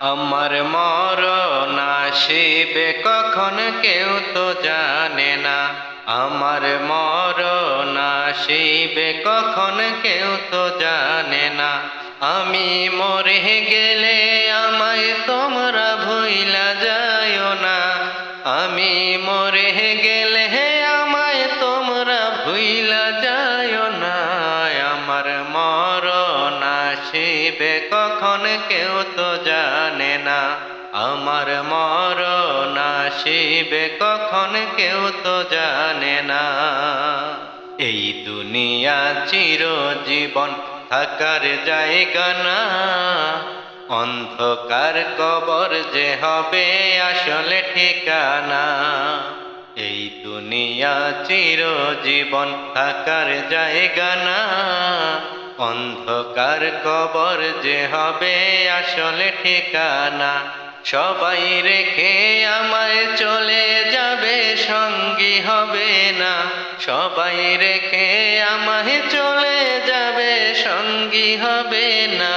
আমার মরণ আসিবে কখন কেউ তো জানে না। আমার মরণ আসিবে কখন কেউ তো জানে না। আমি মরে গেলে আমায় তোমরা ভুইলা যাইও না। আমি মরে গেলে আমায় তোমরা ভুইলা যাইও না। আমার মরণ আসিবে কখন কেউ তো জানে না। আমার মরণ আসিবে কখন কেউ তো জানে না। এই দুনিয়া চিরজীবন থাকার জায়গা না। অন্ধকার কবর যে হবে আসলে ঠিকানা। এই দুনিয়া চিরজীবন থাকার জায়গা না। অন্ধকার কবর যে হবে আসলে ঠিকানা। সবাই রেখে আমায় চলে যাবে, সঙ্গী হবে না। সবাই রেখে আমায় চলে যাবে, সঙ্গী হবে না।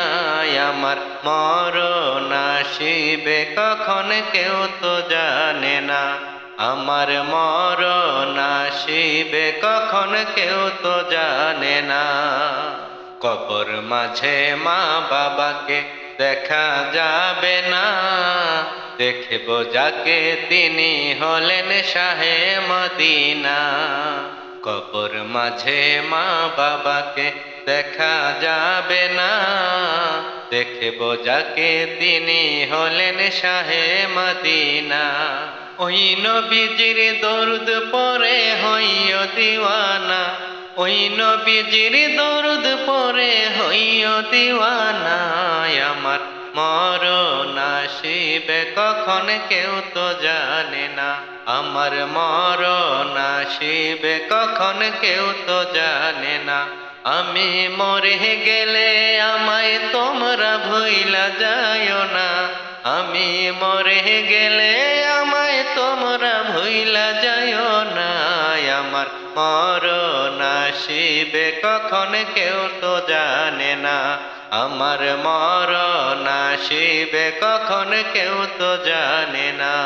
আমার মরণ আসিবে কখন কেউ তো জানে না। আমার মরণ আসিবে কখন কেউ তো জানে না। কবর মাঝে মা বাবাকে দেখা যাবে না। দেখব যাকে তিনি হলেন শাহে মদিনা। কবর মাঝে মা বাবাকে দেখা যাবে না। দেখব যাকে তিনি হলেন শাহে মদিনা। ওই নবীজির দরুদ পরে হইও দিওয়ানা। ওই নবীজির দরুদ পরে হইও দিওয়ানা। আমার মরণ আসিবে কখন কেউ তো জানে না। আমার মরণ আসিবে কখন কেউ তো জানে না। আমি মরে গেলে আমায় তোমরা ভুইলা যাইও না। আমি মরে গেলে আমায় তোমরা ভুইলা যাইও না। আমার মরণ আসিবে কখন কেউ তো জানে না। আমার মরণ আসিবে কখন কেউ তো জানে না।